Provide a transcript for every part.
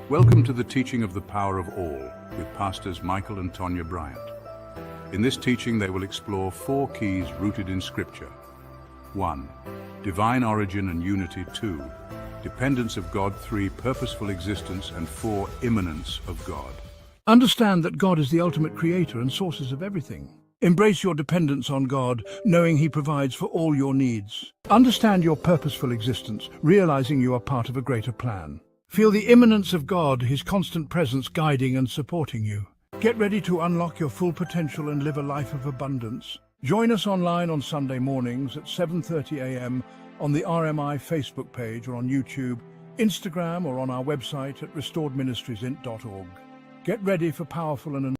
Welcome to the teaching of the power of all with Pastors Michael and Tonya Bryant. In this teaching, they will explore 4 keys rooted in Scripture. 1. Divine origin and unity. 2. Dependence of God. 3. Purposeful existence. And 4. Immanence of God. Understand that God is the ultimate creator and sources of everything. Embrace your dependence on God, knowing He provides for all your needs. Understand your purposeful existence, realizing you are part of a greater plan. Feel the immanence of God, His constant presence guiding and supporting you. Get ready to unlock your full potential and live a life of abundance. Join us online on Sunday mornings at 7:30 a.m. on the RMI Facebook page or on YouTube, Instagram, or on our website at restoredministriesint.org. Get ready for powerful and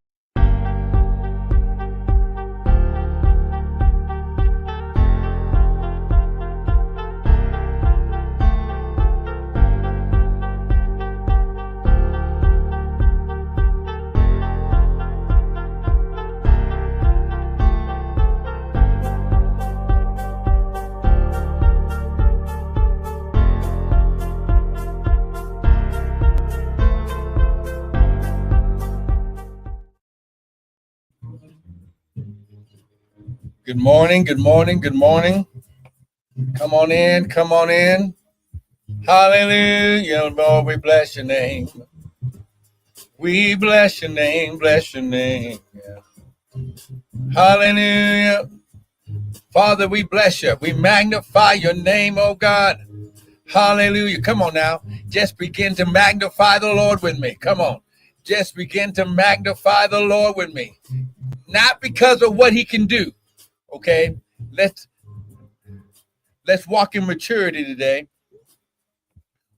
Good morning, good morning, good morning. Come on in, come on in. Hallelujah, Lord, we bless your name. We bless your name, bless your name. Hallelujah. Father, we bless you. We magnify your name, oh God. Hallelujah. Come on now. Just begin to magnify the Lord with me. Come on. Just begin to magnify the Lord with me. Not because of what he can do. Okay, let's walk in maturity today.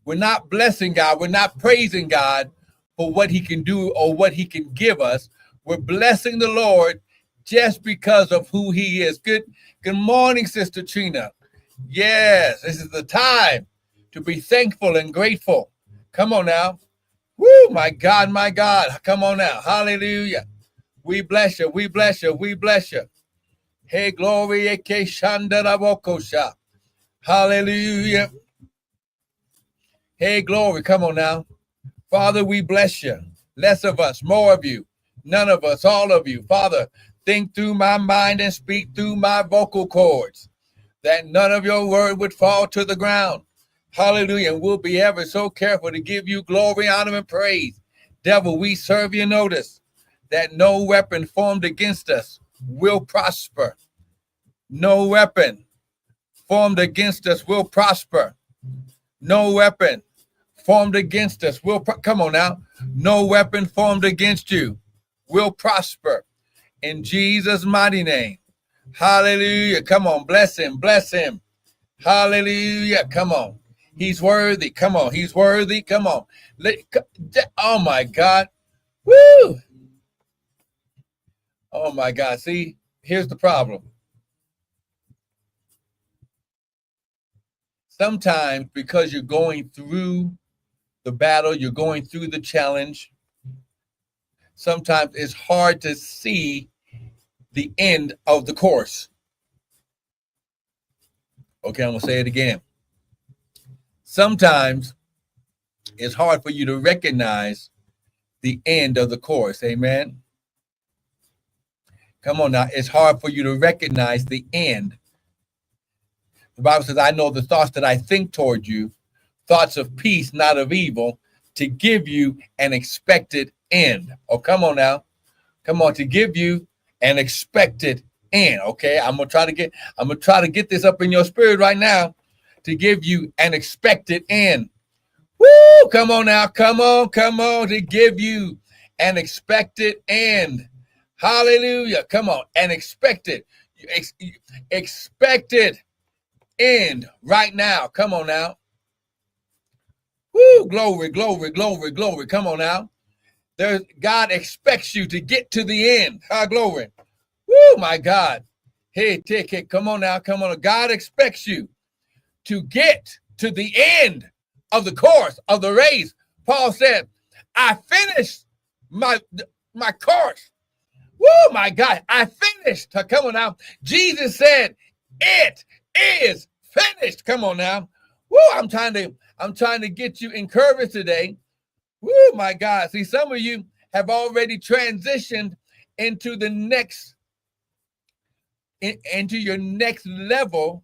We're not blessing God. We're not praising God for what he can do or what he can give us. We're blessing the Lord just because of who he is. Good morning, Sister Trina. Yes, this is the time to be thankful and grateful. Come on now. Woo, my God, my God. Come on now. Hallelujah. We bless you. We bless you. We bless you. Hey, glory, hallelujah. Hey, glory, come on now. Father, we bless you. Less of us, more of you. None of us, all of you. Father, think through my mind and speak through my vocal cords, that none of your word would fall to the ground. Hallelujah. And we'll be ever so careful to give you glory, honor, and praise. Devil, we serve you. Notice that no weapon formed against us will prosper. No weapon formed against us will prosper. No weapon formed against us will come on now. No weapon formed against you will prosper. In Jesus' mighty name. Hallelujah. Come on, bless him, bless him. Hallelujah. Come on. He's worthy. Come on. He's worthy. Come on. Oh my God. Woo. Oh my God. See, here's the problem. Sometimes because you're going through the battle, you're going through the challenge, sometimes it's hard to see the end of the course. Okay, I'm going to say it again. Sometimes it's hard for you to recognize the end of the course. Amen. Come on now. It's hard for you to recognize the end. The Bible says, I know the thoughts that I think toward you, thoughts of peace, not of evil, to give you an expected end. Oh, come on now. Come on, to give you an expected end. Okay, I'm gonna try to get this up in your spirit right now, to give you an expected end. Woo! Come on now, come on, to give you an expected end. Hallelujah. Come on, an expected end right now. Come on now. Woo, glory, glory, glory, glory. Come on now. God expects you to get to the end. Glory. Woo, my God. Hey, take it. Come on now. Come on. God expects you to get to the end of the course of the race. Paul said, I finished my course. Woo, my God. I finished. Come on now. Jesus said, it is finished. Come on now. Woo, I'm trying to get you encouraged today Woo, my God. See, some of you have already transitioned into the next, into your next level.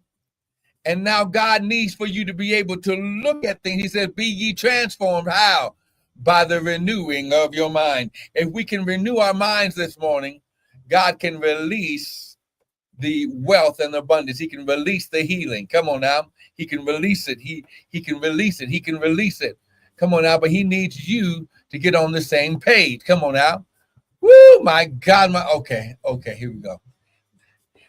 And now God needs for you to be able to look at things. He says, be ye transformed. How? By the renewing of your mind. If we can renew our minds this morning, God can release the wealth and abundance. He can release the healing. Come on now. He can release it. He can release it. He can release it. Come on now. But he needs you to get on the same page. Come on now. Woo, my God. Okay, here we go.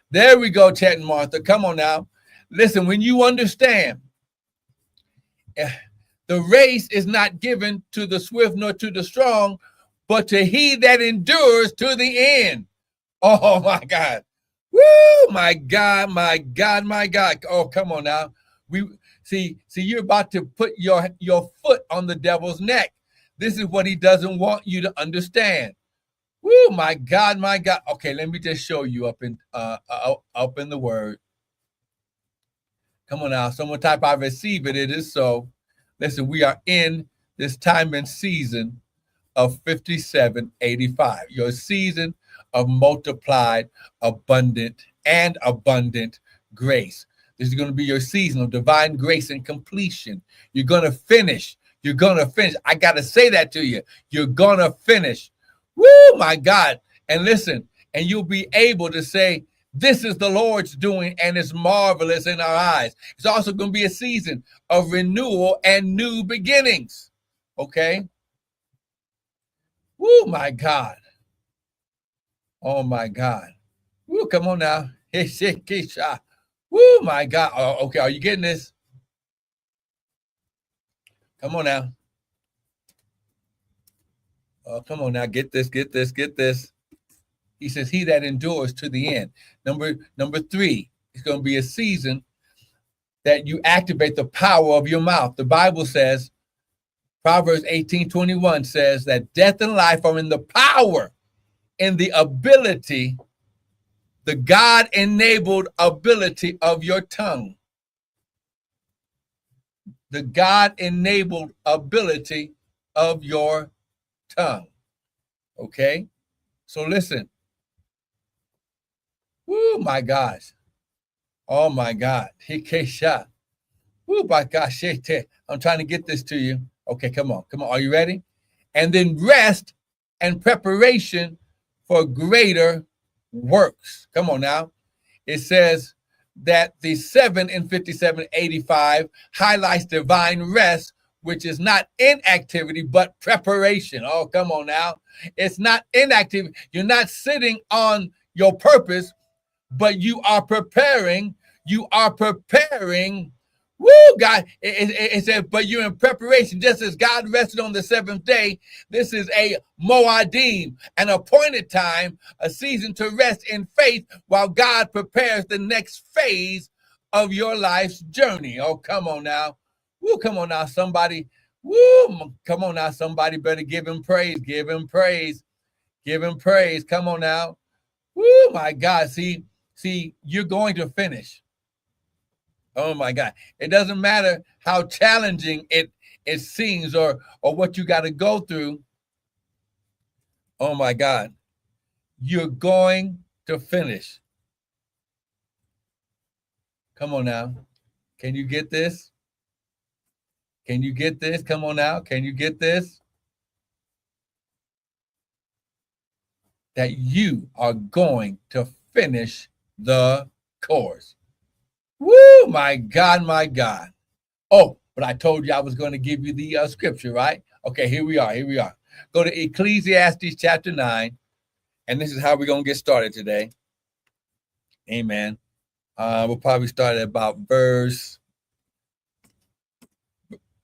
There we go, Chet and Martha. Come on now. Listen, when you understand, the race is not given to the swift nor to the strong, but to he that endures to the end. Oh, my God. Woo, my God, my God, my God. Oh, come on now. We see, you're about to put your foot on the devil's neck. This is what he doesn't want you to understand. Woo, my God, my God. Okay, let me just show you up in the word. Come on now. Someone type, I receive it. It is so. Listen, we are in this time and season of 5785. Your season of multiplied, abundant grace. This is going to be your season of divine grace and completion. You're going to finish. You're going to finish. I got to say that to you. You're going to finish. Woo, my God. And listen, and you'll be able to say, this is the Lord's doing, and it's marvelous in our eyes. It's also going to be a season of renewal and new beginnings. Okay? Woo, my God. Oh, my God. Woo, come on now. Woo, my God. Oh, okay, are you getting this? Come on now. Oh, come on now. Get this. He says, he that endures to the end. Number 3, it's going to be a season that you activate the power of your mouth. The Bible says, Proverbs 18:21 says that death and life are in the power, in the ability, the God-enabled ability of your tongue. The God-enabled ability of your tongue. Okay? So listen. Woo, my gosh. Oh, my God. Woo, my gosh. I'm trying to get this to you. Okay, come on. Are you ready? And then rest and preparation for greater works. Come on now. It says that the 7 in 5785 highlights divine rest, which is not inactivity, but preparation. Oh, come on now. It's not inactivity. You're not sitting on your purpose, but you are preparing. You are preparing. Woo, God. It said, but you're in preparation. Just as God rested on the 7th day, this is a moadim, an appointed time, a season to rest in faith while God prepares the next phase of your life's journey. Oh, come on now. Woo, come on now, somebody. Woo, come on now, somebody better give him praise. Give him praise. Give him praise. Come on now. Woo, my God. See, you're going to finish. Oh, my God. It doesn't matter how challenging it seems or what you got to go through. Oh, my God. You're going to finish. Come on now. Can you get this? Can you get this? Come on now. Can you get this? That you are going to finish the course. Woo, my God, my God. Oh, but I told you I was going to give you the scripture, right? Okay, here we are. Go to Ecclesiastes chapter 9, and this is how we're going to get started today. Amen. We'll probably start at about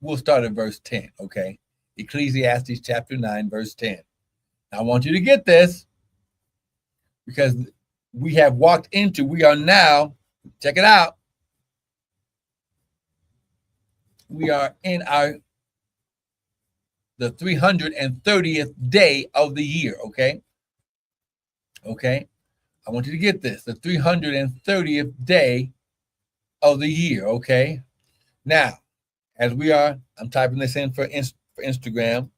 we'll start at verse 10, okay? Ecclesiastes chapter 9, verse 10. Now, I want you to get this because we are now, check it out. We are in the 330th day of the year, okay? Okay? I want you to get this, the 330th day of the year, okay? Now, as I'm typing this in for Instagram.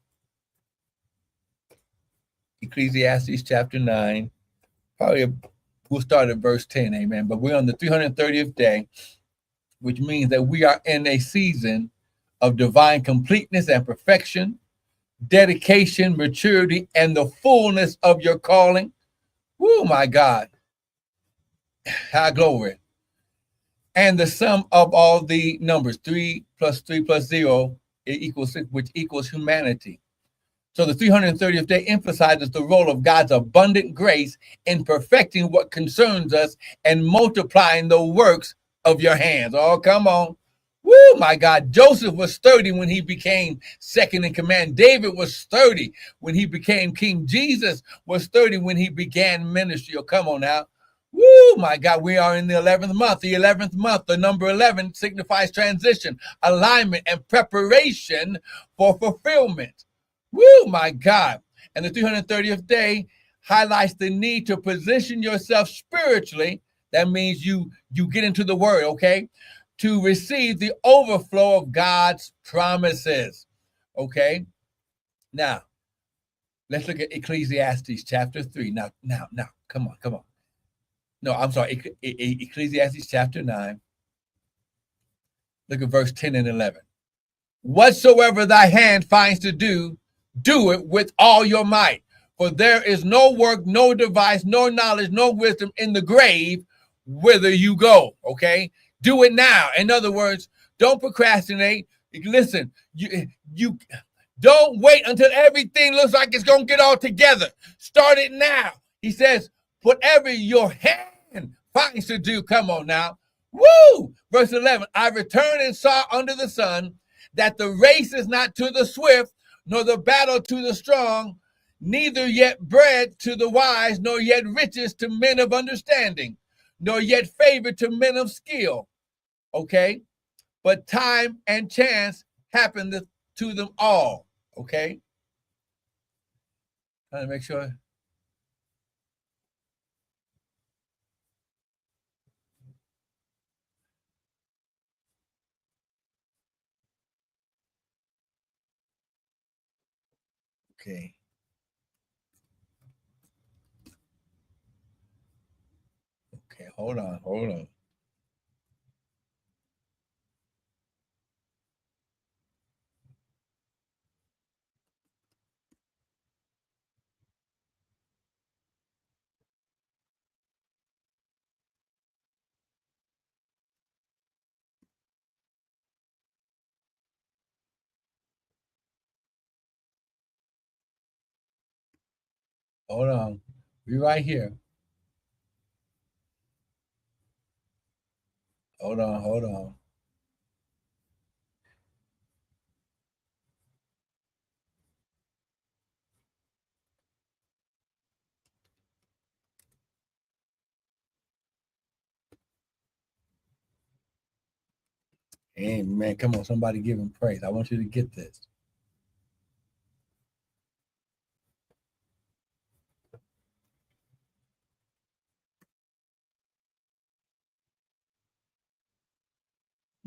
Ecclesiastes chapter 9. Probably we'll start at verse 10, amen. But we're on the 330th day, which means that we are in a season of divine completeness and perfection, dedication, maturity, and the fullness of your calling. Woo, my God. High glory. And the sum of all the numbers, 3 plus 0, it equals 6, which equals humanity. So the 330th day emphasizes the role of God's abundant grace in perfecting what concerns us and multiplying the works of your hands. Oh, come on. Woo, my God. Joseph was 30 when he became second in command. David was 30 when he became king. Jesus was 30 when he began ministry. Oh, come on now. Woo, my God. We are in the 11th month. The 11th month, the number 11 signifies transition, alignment, and preparation for fulfillment. Woo, my God. And the 330th day highlights the need to position yourself spiritually. That means you get into the word, okay? To receive the overflow of God's promises. Okay? Now, let's look at Ecclesiastes chapter 3. Now, come on. No, I'm sorry. Ecclesiastes chapter 9. Look at verse 10 and 11. Whatsoever thy hand finds to do, do it with all your might. For there is no work, no device, no knowledge, no wisdom in the grave whither you go. Okay? Do it now. In other words, don't procrastinate. Listen, you don't wait until everything looks like it's going to get all together. Start it now. He says, whatever your hand finds to do, come on now. Woo! Verse 11, I returned and saw under the sun that the race is not to the swift, nor the battle to the strong, neither yet bread to the wise, nor yet riches to men of understanding, nor yet favor to men of skill. Okay? But time and chance happen to them all. Okay? Trying to make sure. Okay. Okay, hold on. Hold on. Be right here. Hold on. Amen. Come on, somebody give him praise. I want you to get this.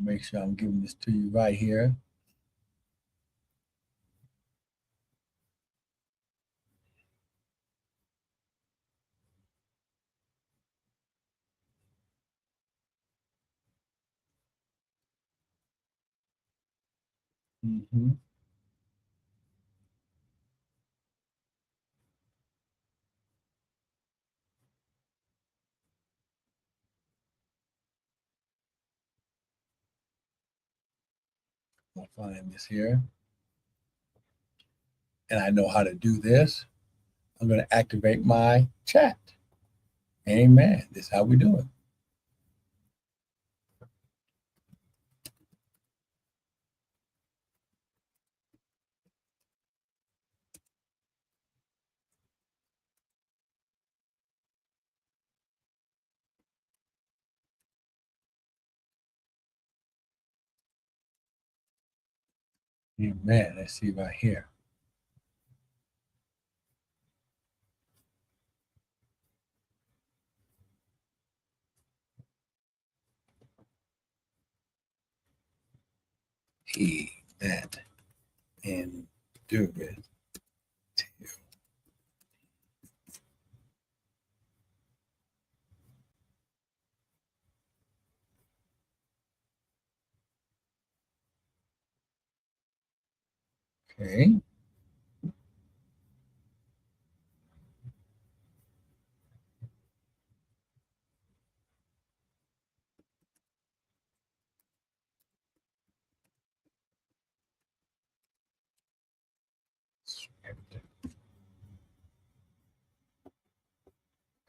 Make sure I'm giving this to you right here. Mm-hmm. I'll find this here. And I know how to do this. I'm going to activate my chat. Amen. This is how we do it. Amen. Let's see right here. He that endureth till Okay.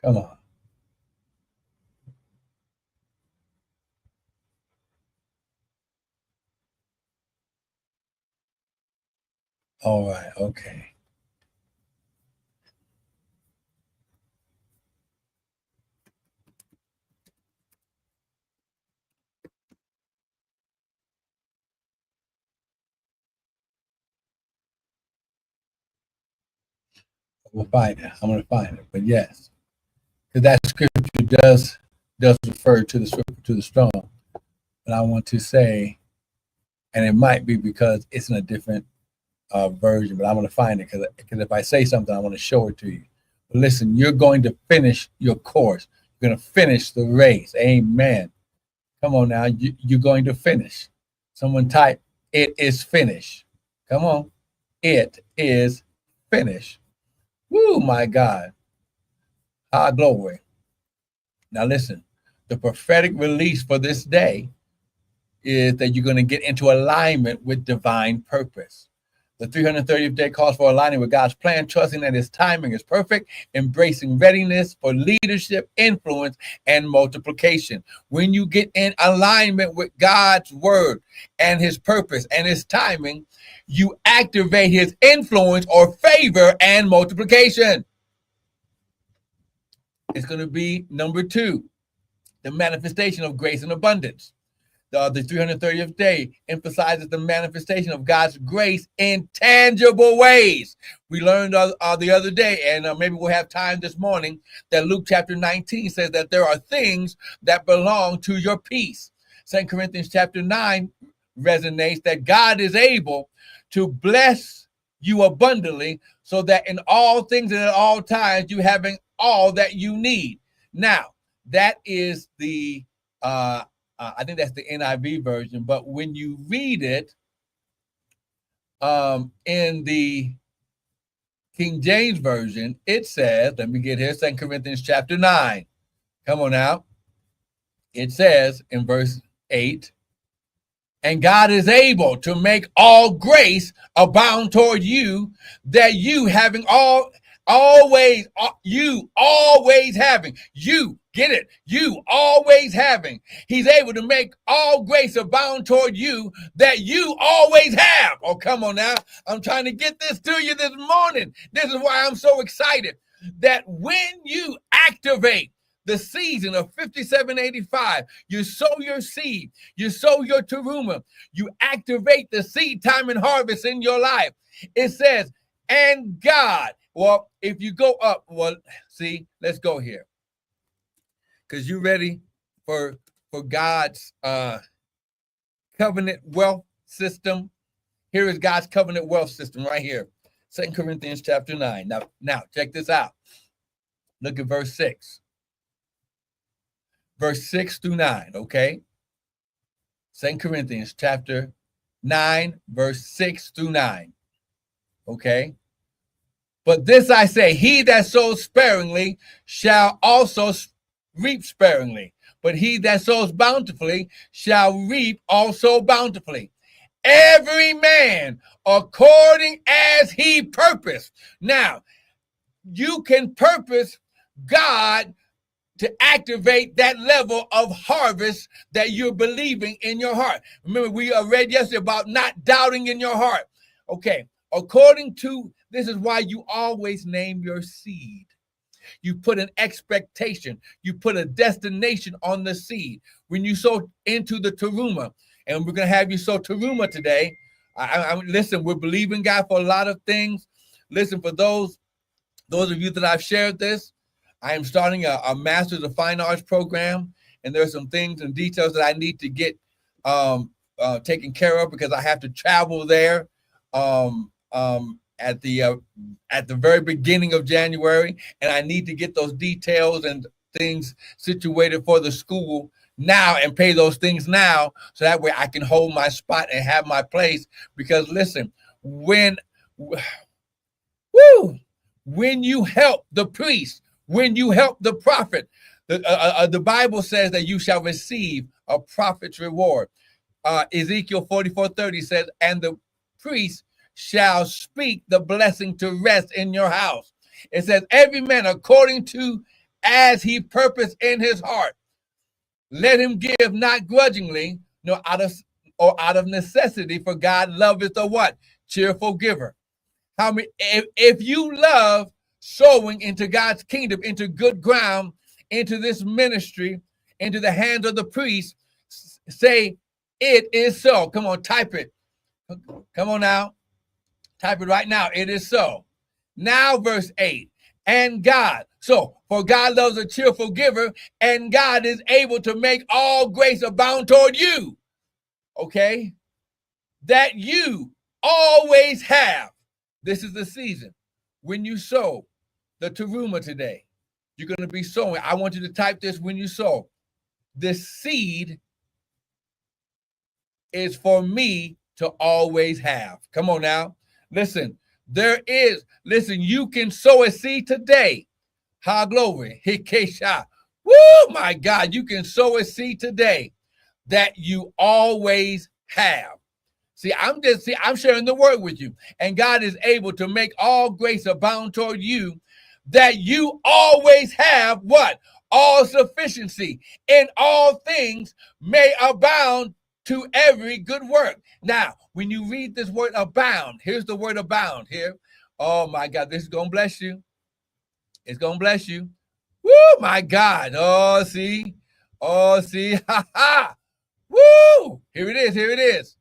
Come on. All right. Okay. We'll find it. I'm going to find it. But yes, because that scripture does refer to the strong. But I want to say, and it might be because it's in a different version, but I'm going to find it because if I say something, I want to show it to you. But listen, you're going to finish your course. You're going to finish the race. Amen. Come on now. You're going to finish. Someone type, it is finished. Come on. It is finished. Woo, my God. Ah, glory. Now listen, the prophetic release for this day is that you're going to get into alignment with divine purpose. The 330th day calls for aligning with God's plan, trusting that his timing is perfect, embracing readiness for leadership, influence, and multiplication. When you get in alignment with God's word and his purpose and his timing, you activate his influence or favor and multiplication. It's going to be number 2, the manifestation of grace and abundance. The 330th day emphasizes the manifestation of God's grace in tangible ways. We learned the other day, and maybe we'll have time this morning, that Luke chapter 19 says that there are things that belong to your peace. 2 Corinthians chapter 9 resonates that God is able to bless you abundantly so that in all things and at all times you having all that you need. Now, that is the I think that's the NIV version, but when you read it in the King James version, it says, let me get here, 2 Corinthians chapter 9. Come on now. It says in verse 8, and God is able to make all grace abound toward you, that you having always having, you get it, you always having, he's able to make all grace abound toward you, that you always have. Oh, come on now. I'm trying to get this to you this morning. This is why I'm so excited that when you activate the season of 5785, you sow your seed, you sow your teruma, you activate the seed time and harvest in your life. It says, and God, well, if you go up, well, see, let's go here. Because you ready for God's covenant wealth system? Here is God's covenant wealth system right here. 2 Corinthians chapter 9. Now check this out. Look at verse 6. Verse 6 through 9, okay? 2 Corinthians chapter 9, verse 6 through 9, okay? But this I say, he that sows sparingly shall also reap sparingly, but he that sows bountifully shall reap also bountifully. Every man according as he purposed. Now, you can purpose God to activate that level of harvest that you're believing in your heart. Remember, we read yesterday about not doubting in your heart. Okay, according to, this is why you always name your seed. You put an expectation, you put a destination on the seed. When you sow into the teruma, and we're going to have you sow teruma today. Listen, we're believing God for a lot of things. Listen, for those of you that I've shared this, I am starting a Master's of Fine Arts program, and there's some things and details that I need to get taken care of because I have to travel there at the very beginning of January, and I need to get those details and things situated for the school now and pay those things now, so that way I can hold my spot and have my place. Because listen, when when you help the priest, when you help the prophet, the Bible says that you shall receive a prophet's reward. Ezekiel 44:30 says, and the priest shall speak the blessing to rest in your house. It says, every man according to as he purposed in his heart. Let him give not grudgingly, nor out of necessity, for God loveth a what? Cheerful giver. How many, if you love sowing into God's kingdom, into good ground, into this ministry, into the hands of the priest, say, it is so. Come on, type it. Come on now. Type it right now. It is so. Now, verse 8. And God. So, for God loves a cheerful giver, and God is able to make all grace abound toward you. Okay? That you always have. This is the season when you sow the teruma today. You're going to be sowing. I want you to type this when you sow. This seed is for me to always have. Come on now. Listen, you can sow a seed today. Ha, glory. Hikesha. Woo, my God, you can sow a seed today that you always have. I'm sharing the word with you. And God is able to make all grace abound toward you, that you always have what? All sufficiency in all things may abound to every good work. Now, when you read this word abound, here's the word abound here. Oh my God, this is going to bless you. It's going to bless you. Woo, my God. Oh, see. Ha, ha. Woo. Here it is.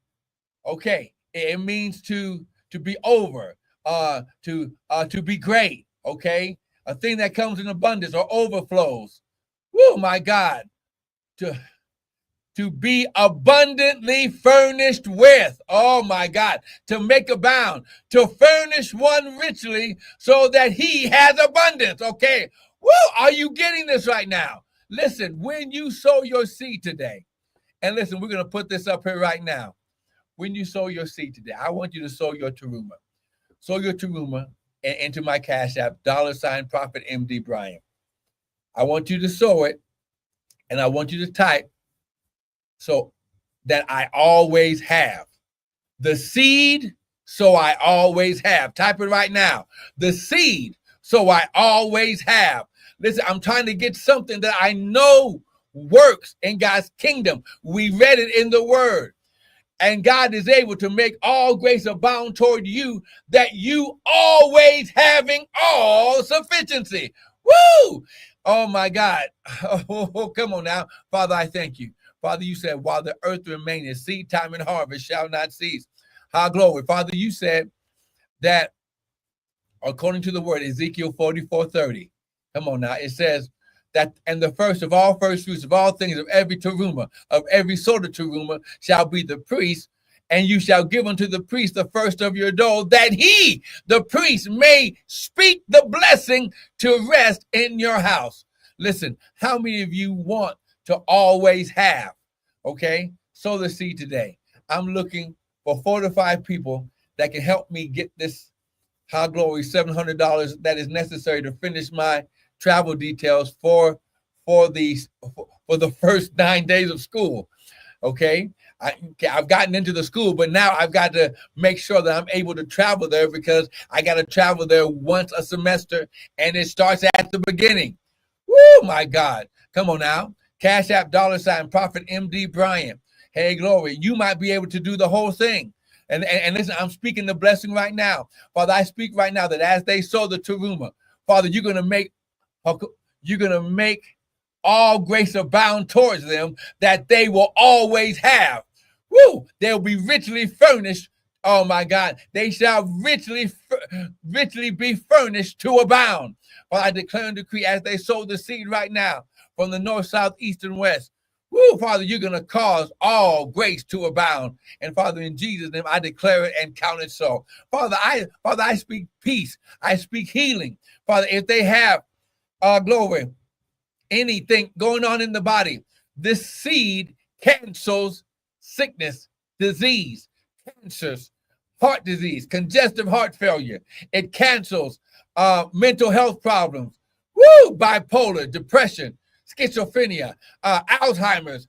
Okay. It means to be over, to be great. Okay. A thing that comes in abundance or overflows. Woo, my God. To be abundantly furnished with. Oh my God. To make abound. To furnish one richly so that he has abundance. Okay. Woo, are you getting this right now? Listen, when you sow your seed today, and listen, we're going to put this up here right now. When you sow your seed today, I want you to sow your teruma. Sow your teruma into my Cash App, $ Prophet MD Bryant. I want you to sow it, and I want you to type, so that I always have. The seed, so I always have. Type it right now. The seed, so I always have. Listen, I'm trying to get something that I know works in God's kingdom. We read it in the word. And God is able to make all grace abound toward you, that you always having all sufficiency. Woo! Oh my God. Oh, come on now. Father, I thank you. Father, you said, while the earth remaineth, seed time and harvest shall not cease. High glory. Father, you said that according to the word, Ezekiel 44:30. Come on now. It says that, and the first of all first fruits of all things, of every teruma, of every sort of teruma, shall be the priest, and you shall give unto the priest the first of your dough, that he, the priest, may speak the blessing to rest in your house. Listen, how many of you want to always have? Okay, sow the seed today. I'm looking for 4 to 5 people that can help me get this high glory $700 that is necessary to finish my travel details for the first 9 days of school. Okay, I've gotten into the school, but now I've got to make sure that I'm able to travel there, because I got to travel there once a semester, and it starts at the beginning. Woo, my God. Come on now. Cash App $ Prophet MD Bryant. Hey, glory. You might be able to do the whole thing. And listen, I'm speaking the blessing right now. Father, I speak right now that as they sow the teruma, Father, you're going to make all grace abound towards them, that they will always have. Woo! They'll be richly furnished. Oh my God. They shall richly be furnished to abound. Father, I declare and decree as they sow the seed right now from the north, south, east, and west. Woo, Father, you're going to cause all grace to abound. And Father, in Jesus' name, I declare it and count it so. Father, I speak peace. I speak healing. Father, if they have glory, anything going on in the body, this seed cancels sickness, disease, cancers, heart disease, congestive heart failure. It cancels mental health problems. Woo! Bipolar, depression, schizophrenia, Alzheimer's,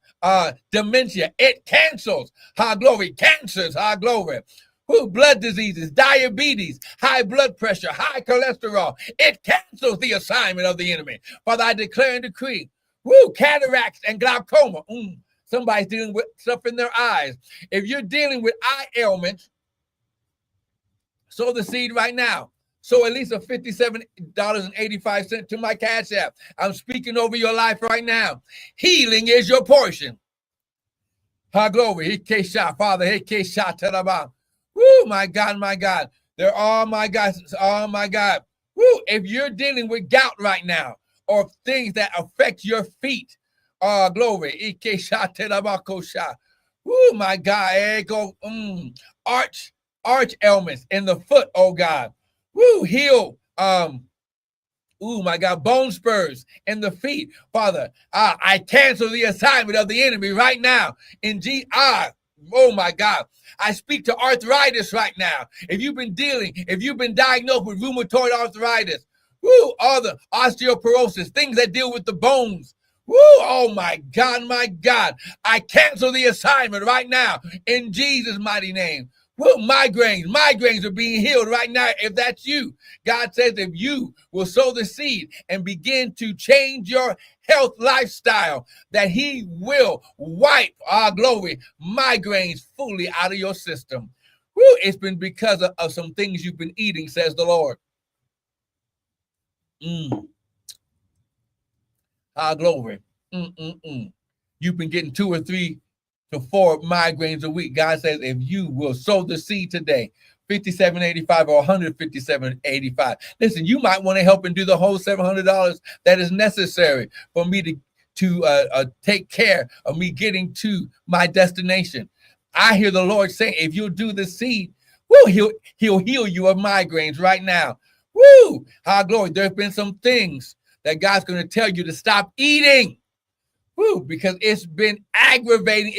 dementia. It cancels. High glory. Cancers. High glory. Woo! Blood diseases, diabetes, high blood pressure, high cholesterol. It cancels the assignment of the enemy. Father, I declare and decree. Woo! Cataracts and glaucoma. Somebody's dealing with stuff in their eyes. If you're dealing with eye ailments, sow the seed right now. So at least a $57.85 to my Cash App. I'm speaking over your life right now. Healing is your portion. Ha glory. Father. Woo, my God, my God. They're all my God. Oh my God. Woo, if you're dealing with gout right now or things that affect your feet, glory. Woo, my God. Arch ailments in the foot, oh God. Woo, heal. My God, bone spurs in the feet. Father, I cancel the assignment of the enemy right now. In oh my God. I speak to arthritis right now. If you've been diagnosed with rheumatoid arthritis, woo, all the osteoporosis, things that deal with the bones. Woo, oh my God, my God. I cancel the assignment right now in Jesus' mighty name. Well, migraines are being healed right now. If that's you, God says if you will sow the seed and begin to change your health lifestyle, that he will wipe migraines fully out of your system. Woo, it's been because of some things you've been eating, says the Lord. Glory. You've been getting 2 or 3 to 4 migraines a week. God says, if you will sow the seed today, $57.85 or $157.85. Listen, you might want to help and do the whole $700 that is necessary for me to take care of me getting to my destination. I hear the Lord saying, if you'll do the seed, woo, he'll heal you of migraines right now. Woo! How glory. There's been some things that God's going to tell you to stop eating. Woo, because it's been aggravating.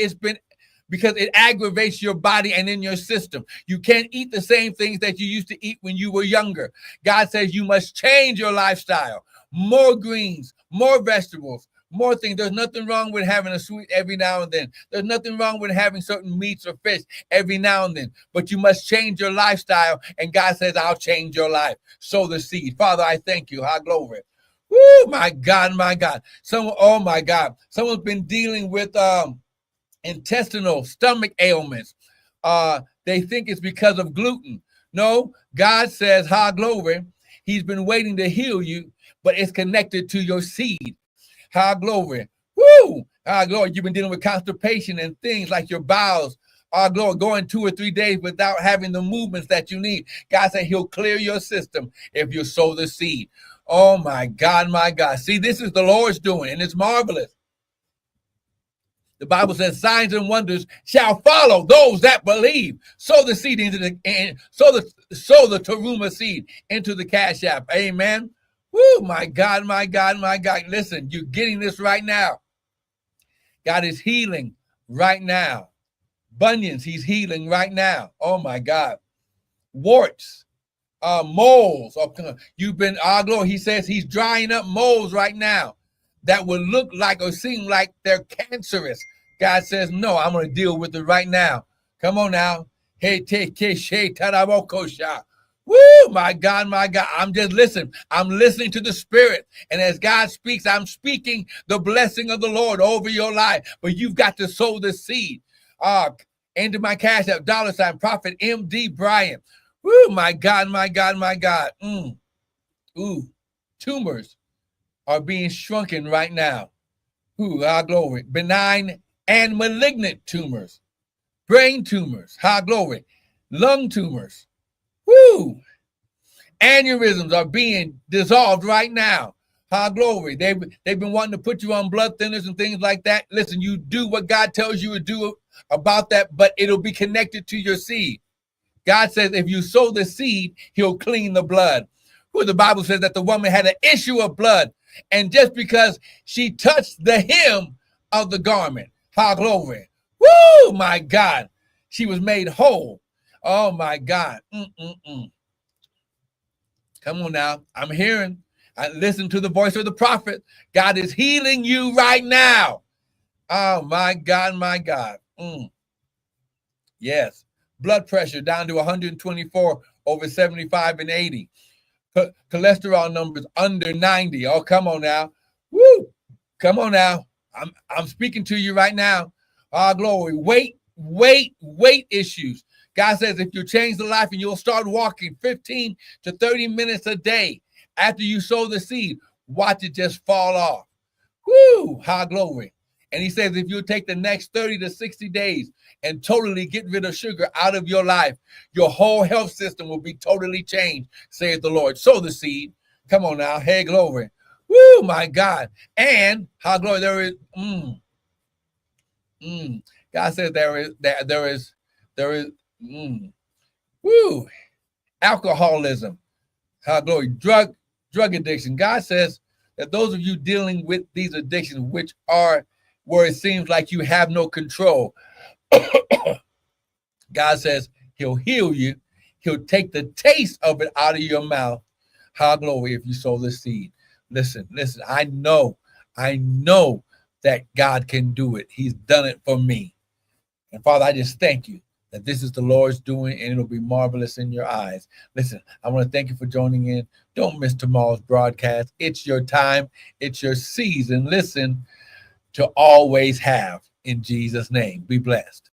Because it aggravates your body and in your system. You can't eat the same things that you used to eat when you were younger. God says you must change your lifestyle. More greens, more vegetables, more things. There's nothing wrong with having a sweet every now and then. There's nothing wrong with having certain meats or fish every now and then. But you must change your lifestyle. And God says, I'll change your life. Sow the seed. Father, I thank you. High glory. Woo, my God, my God. Oh my God. Someone's been dealing with intestinal stomach ailments. They think it's because of gluten. No, God says, high glory. He's been waiting to heal you, but it's connected to your seed. High glory. Woo! High glory. You've been dealing with constipation and things like your bowels. Glory, going 2 or 3 days without having the movements that you need. God said he'll clear your system if you sow the seed. Oh my God, my God. See, this is the Lord's doing, and it's marvelous. The Bible says signs and wonders shall follow those that believe. Sow the seed sow the Teruma seed into the Cash App. Amen. Woo, my God, my God, my God. Listen, you're getting this right now. God is healing right now. Bunions, he's healing right now. Oh my God. Warts. Moles. You've been, glory. He says he's drying up moles right now that would look like or seem like they're cancerous. God says, no, I'm going to deal with it right now. Come on now. Hey, woo, my God, my God. I'm just listening. I'm listening to the Spirit. And as God speaks, I'm speaking the blessing of the Lord over your life. But you've got to sow the seed. Into my Cash App, $ Prophet MD Bryant. Woo, my God, my God, my God. Tumors are being shrunken right now. High glory. Benign and malignant tumors. Brain tumors. High glory. Lung tumors. Woo. Aneurysms are being dissolved right now. High glory. They've been wanting to put you on blood thinners and things like that. Listen, you do what God tells you to do about that, but it'll be connected to your seed. God says if you sow the seed, he'll clean the blood. The Bible says that the woman had an issue of blood, and just because she touched the hem of the garment, high glory, woo, my God, she was made whole. Oh my God. Mm-mm-mm. Come on now. I'm hearing. I listen to the voice of the prophet. God is healing you right now. Oh my God, my God. Yes. Blood pressure down to 124 over 75 and 80. Cholesterol numbers under 90. Oh, come on now. Woo! Come on now. I'm speaking to you right now. Ah, glory. Weight issues. God says if you change the life and you'll start walking 15 to 30 minutes a day after you sow the seed, watch it just fall off. Woo! High glory. And he says if you take the next 30 to 60 days and totally get rid of sugar out of your life, your whole health system will be totally changed, says the Lord. Sow the seed. Come on now. Hey, glory. Woo, my God. And how glory there is. God says there is woo, alcoholism. How glory. Drug addiction. God says that those of you dealing with these addictions, which are where it seems like you have no control, God says he'll heal you. He'll take the taste of it out of your mouth. How glory if you sow the seed. Listen, I know that God can do it. He's done it for me. And Father, I just thank you that this is the Lord's doing and it'll be marvelous in your eyes. Listen, I want to thank you for joining in. Don't miss tomorrow's broadcast. It's your time. It's your season. Listen, to always have in Jesus' name. Be blessed.